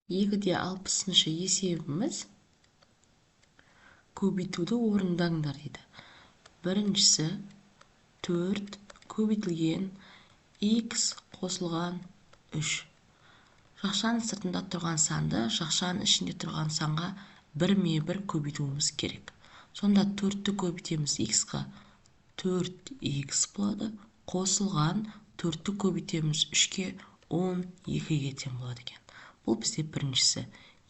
2-де 60-шы есебіміз көбейтуді орындаңдар дейді. Біріншісі 4 көбейтілген x қосылған 3. Жақшаның сыртында тұрған санды жақшаның ішінде тұрған санға бірме-бір көбейтуіміз керек. Сонда 4-ті көбейтеміз x-қа 4x болады. Қосылған 4-ті көбейтеміз 3-ке 12-ге тең болады екен. Бұл бізде біріншісі.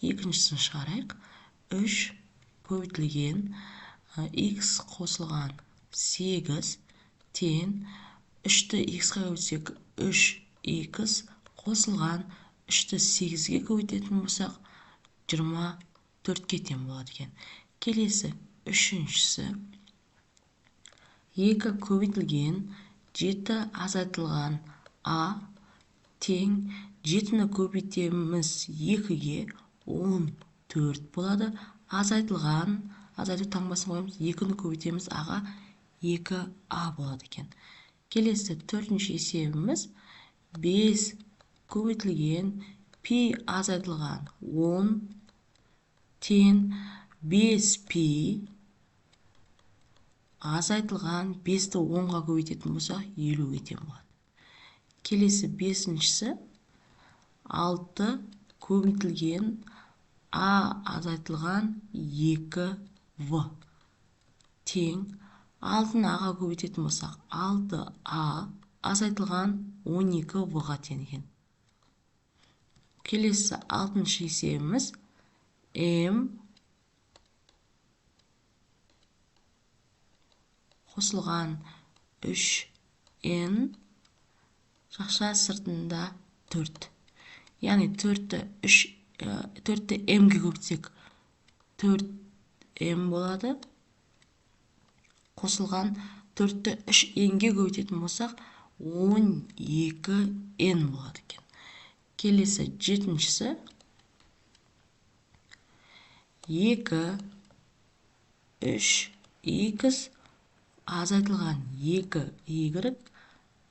Екіншісін шығарайық. 3 көбейтілген x қосылған 8 тең 3-ті x-қа көбейтсек 3x қосылған 3-ті 8-ге көбейтетін болсақ 24-ке тең болады екен. Келесі үшіншісі 2 көбейтілген 7 азайтылған a тең 7-ні көбейтеміз 2-ге 14 болады. Азайту таңбасын қоямыз, 2-ні көбейтеміз a-ға 2a болады екен. Келесі төртінші есебіміз 5 көбейтілген пи азайтылған 10 тең 5π азайтылған 5-ті 10-ға көбейтетін болсақ 50-ге тең болады. Келесі бесіншісі 6 көбейтілген a азайтылған 2v тең 6-ны a-ға көбейтетін болсақ 6a азайтылған 12v-ға тең екен. Келесі 6-шы есебіміз m қосылған 3n жақша сыртында 4. Яғни 4-ті m-ге көбейтсек 4m болады. Қосылған 4-ті 3n-ге көбейтетін болсақ 12n болады екен. Келесі жетіншісі 2 3x азайтылған 2y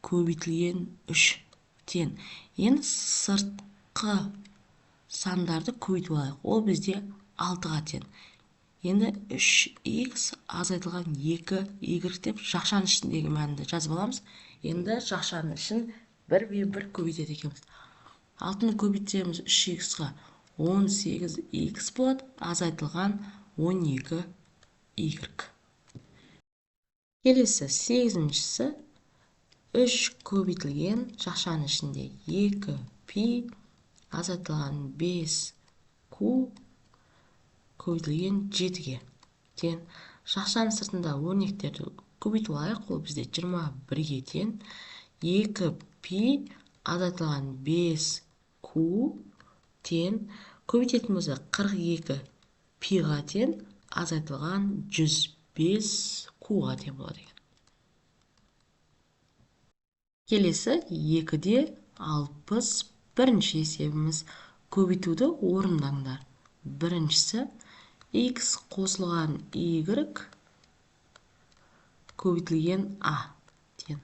көбейтілген 3 тең. Енді сыртқы сандарды көбейтіп алайық. Ол бізде 6-ға тең. Енді 3x азайтылған 2y деп жақшаның ішіндегі мәнді жазып аламыз. Енді жақшаның ішін бір көбейтеді екенбіз. 6-ны көбейтеміз 3x-ға 18x болады. Азайтылған 12y. Келесі 8-шісі 3 көбейтілген жақшаның ішінде 2π азайтылған 5q көбейтілген 7-ге тең. Жақшаның сыртында өрнектерді көбейтіп алайық. Ол бізде 21-ге тең. 2π азайтылған 5q тең. Көбейтетін болса 42π-ға тең. Азайтылған 105q-ға тең болады екен. Келесі 2-де 61-ші есебіміз көбейтуді орындаңдар. Біріншісі x қосылған y көбейтілген a тең.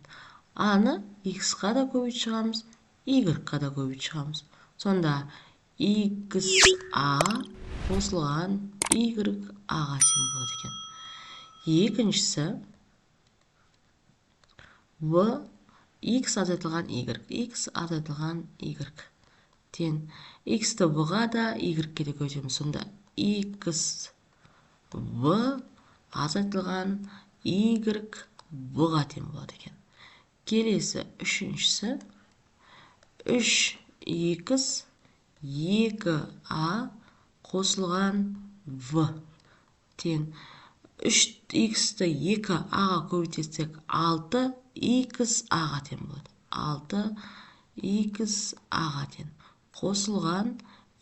a-ны x-қа да көбейтіп шығамыз, y-қа да көбейтіп шығамыз. Сонда xa қосылған y a-ға тең болады екен. Екіншісі x азайтылған y, x азайтылған y тең. X-ті v-ға да y-ке де көбейтеміз. Сонда x v азайтылған y v-ға тең болады екен. Келесі үшіншісі 3x 2a қосылған v тең. 3x-ті 2a-ға көбейтсек 6x-a-ға тең болады. 6x-a-ға тең. Қосылған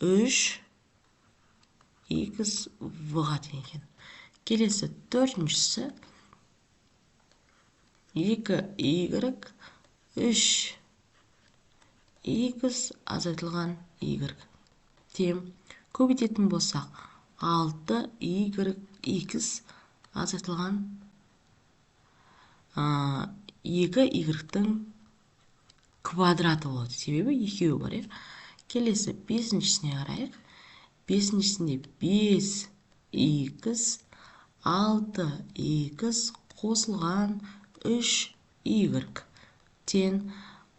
3x-v-ға тең екен. Келесі төртіншісі 2y 3x азайтылған y тең. Көбейтетін болсақ 6yx азайтылған 2y-тің квадраты болады. Себебі екеуі бар. Келесі 5-шісіне қарайық. 5-шісінде 5х 6х қосылған 3y тен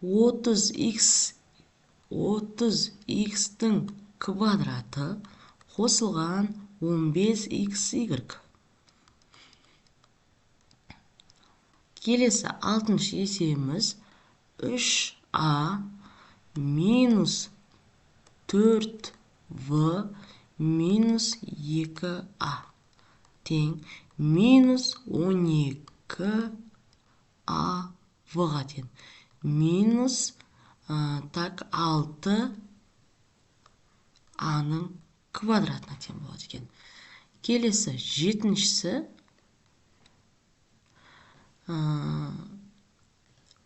30х-тің квадраты қосылған 15xy. Келесі 6-шы есебіміз 3a минус 4v минус 2a тең минус 12a-ға тең. Минус 6a-ның квадратына тең болады екен. Келесі 7-шісі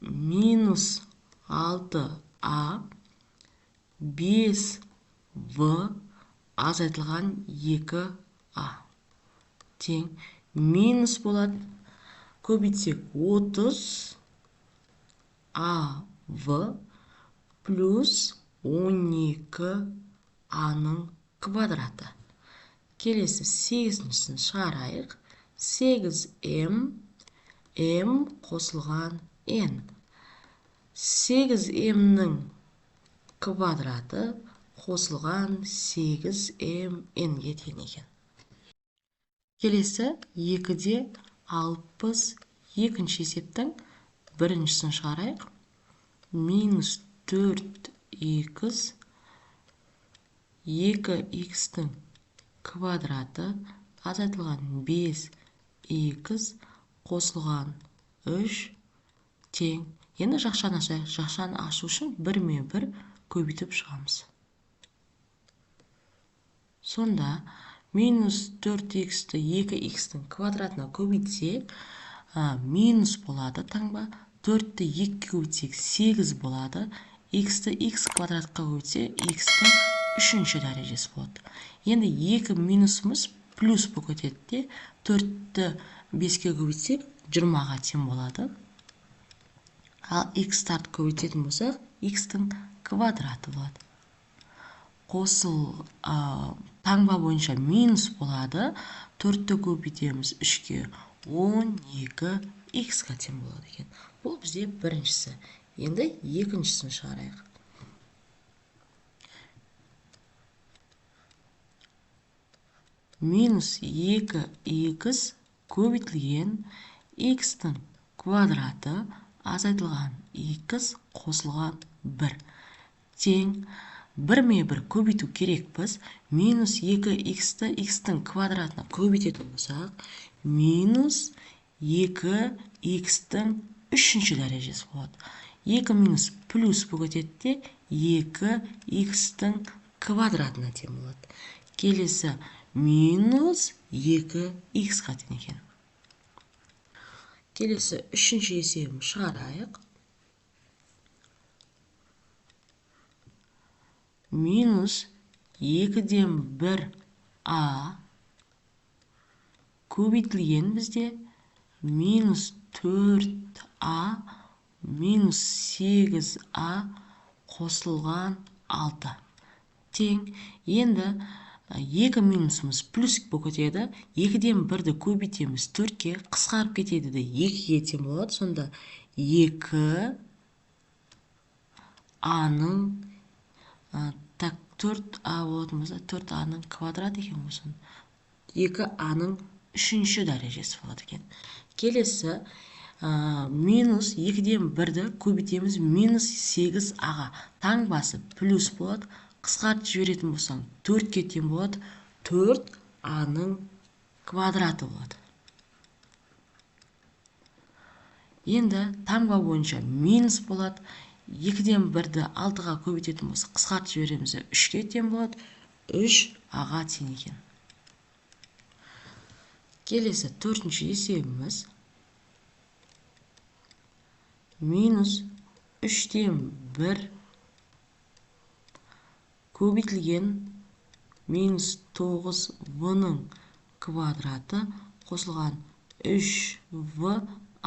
минус 6a 5v азайтылған 2a тең минус болады. Көбейтсек 30av плюс 12a-ның квадраты. Келесі 8-шісін шығарайық. 8m қосылған n. 8m-ның квадраты қосылған 8mn-ге тең екен. Келесі 2-де 62-ші есептің 1-шісін шығарайық. Минус 4х 2х-тің квадраты азайтылған 5х қосылған 3 тең. Енді жақшаны ашайық. Жақшаны ашу үшін 1-1 көбейтіп шығамыз. Сонда минус 4х-ті 2х-тің квадратына көбейтсек, минус болады таңба. 4-ті 2 көбейтсек 8 болады. Х-ті х квадратқа көбейтсек, х-тің 3-ші дәрежесі болады. Енді 2 минусымыз плюс болып кетеді де, 4-ті 5-ке көбейтсек 20-ға тең болады. Ал х-тарды көбейтетін болсақ, х-тің квадраты болады. Таңба бойынша минус болады. 4-ті көбейтеміз 3-ке, 12х-ға тең болады екен. Бұл бізде 1-шісі. Енді 2-шісін шығарайық. Минус 2х көбейтілген х-тің квадраты азайтылған х қосылған 1 тең 1-1 көбейту керек біз. Минус 2х-ті х-тің квадратына көбейтетін болсақ, минус 2х-тің 3-ші дәрежесі болады. 2 минус плюс болып кетеді де, 2х-тің квадратына тең болады. Келесі минус 2х-ға тең екен. Келесі 3-ші есебін шығарайық. Минус 2-ден 1a көбейтілген бізде минус 4a минус 8a қосылған 6 тең. Енді 2 минусымыз плюс болып кетеді. 2-ден 1-ді көбейтеміз 4-ке, қысқарып кетеді де 2-ге тең болады. Сонда 2a-ның 4a болатын болса, 4a-ның квадрат екен болсын. 2a-ның 3-ші дәрежесі болады екен. Келесі минус 2-ден 1-ді көбейтеміз минус 8a-ға. Таңбасы плюс болады. Қысқартып жіберетін болсаң 4-ке тең болады. 4a-ның квадраты болады. Енді таңба бойынша минус болады. 2-ден 1-ді 6-ға көбейтетін болса, қысқартып жібереміз, 3-ке тең болады. 3a-ға тең екен. Келесі 4-ші есебіміз минус 3-ден 1 көбейтілген минус 9v-ның квадраты қосылған 3v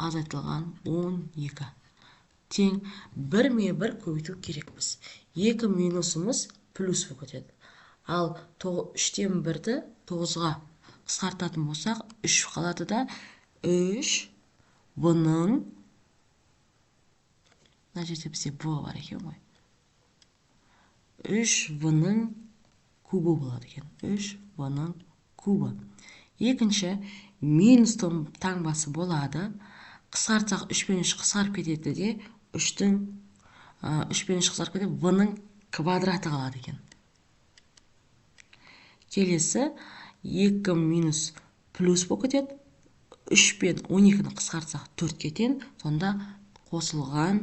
азайтылған 12 тең 1-1 көбейту керекпіз. 2 минусымыз плюс болып кетеді. Ал 3-тен 1-ді 9-ға қысқартатын болсақ, 3 қалады да 3 v-ның, мына жерде бізде v бар екен ғой. 3 v-ның кубы болады екен. 3 v-ның кубы. Екінші, минустың таңбасы болады. Қысқартсақ 3 пен 3 қысқарып кетеді де, 3 пен 3 қысқарып кетеді, v-ның квадраты қалады екен. Келесі 2 минус плюс болып кетеді. 3 пен 12-ні қысқартсақ 4 кетен, сонда қосылған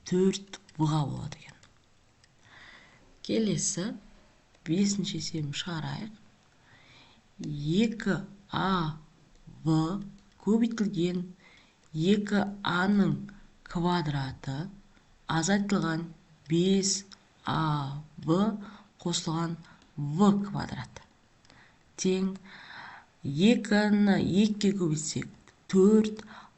4 v-ға болады екен. Келесі 5-ші есебін шығарайық. 2a v көбейтілген 2a-ның квадраты азайтылған 5a v қосылған v квадраты тең 2-ні 2-ке көбейтсек 4,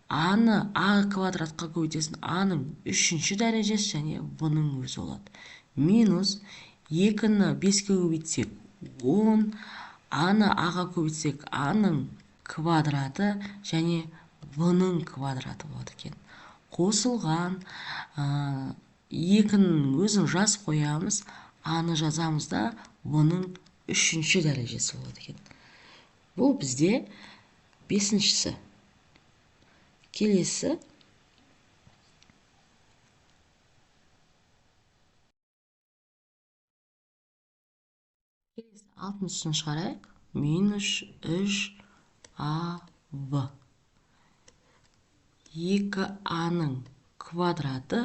a-ны a квадратқа көбейтесін a-ның 3-ші дәрежесі және v-ның өзі болады. Минус 2-ні 5-ке көбейтсек 10, a-ны a-ға көбейтсек a-ның квадраты және v-ның квадраты болады екен. Қосылған 2-ның өзін жазып қоямыз, a-ны жазамыз да v-ның 3-ші дәрежесі болады екен. Бұл бізде 5-шісі. Келесі 6-шысын шығарайық. Минус 3a v. 2a-ның квадраты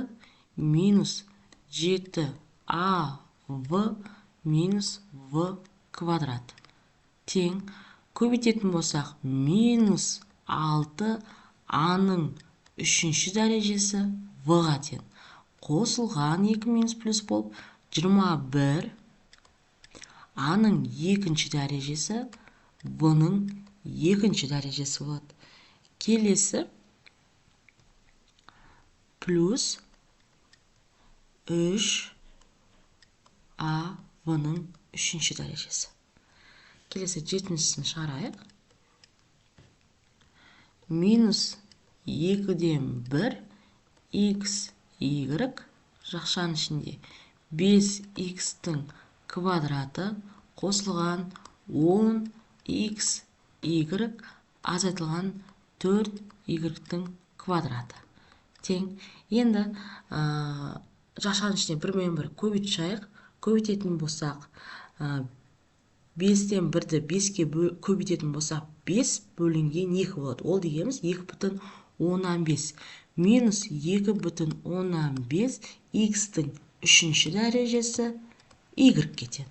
минус 7a v минус v квадрат. Тең көбейтетін болсақ минус 6 a-ның 3-ші дәрежесі v-ға тең. Қосылған 2 минус плюс болып 21 a-ның 2-ші дәрежесі v-ның 2-ші дәрежесі болады. Келесі плюс 3a v-ның 3-ші дәрежесі. Келесі 7-шісін шығарайық. Минус 2-ден 1 x y жақшаның ішінде 5x-тің квадраты қосылған 10x y азайтылған 4y-тің квадраты. Тең. Енді жақшаның ішіне 1-1 көбейтіп шығайық. Көбейтетін болсақ 5-тен 1-ді 5-ке көбейтетін болсақ 5 бөлінген 2 болады. Ол дегеніміз 2,5. Минус 2,5 x-тің 3-ші дәрежесі y кетеді.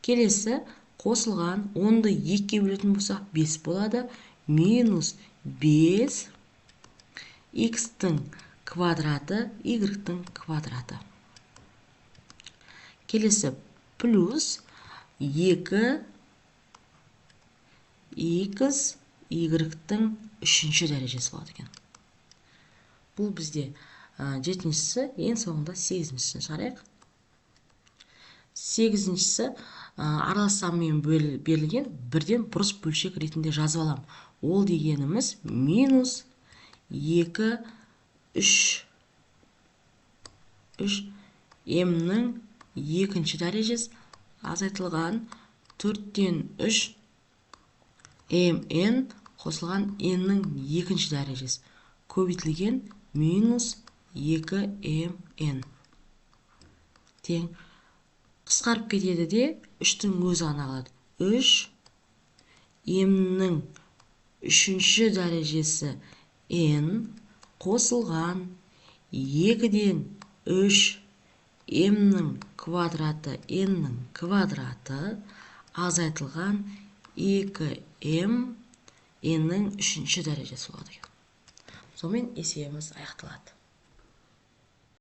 Келесі қосылған 10-ды 2-ке бөлетін болсақ 5 болады. Минус 5 x-тің квадраты y-тің квадраты. Келесі плюс 2 x y-тің 3-ші дәрежесі болады екен. Бұл бізде 7-шісі, ең соңында 8-шісін шығарайық. 8-шісі аралас санмен берілген бірден бұрыс бөлшек ретінде жазып алам. Ол дегеніміз минус 2 3 m-ның 2-ші дәрежесі азайтылған 4-тен 3 mn қосылған n-ның 2-ші дәрежесі көбейтілген минус 2mn. Тең. Қысқарып кетеді де 3-тің өзі ғана қалады. 3 m-ның 3-ші дәрежесі n қосылған 2-ден 3 m-ның квадраты n-ның квадраты азайтылған 2m n-ның 3-ші дәрежесі болады. Сонымен есебіміз аяқталады.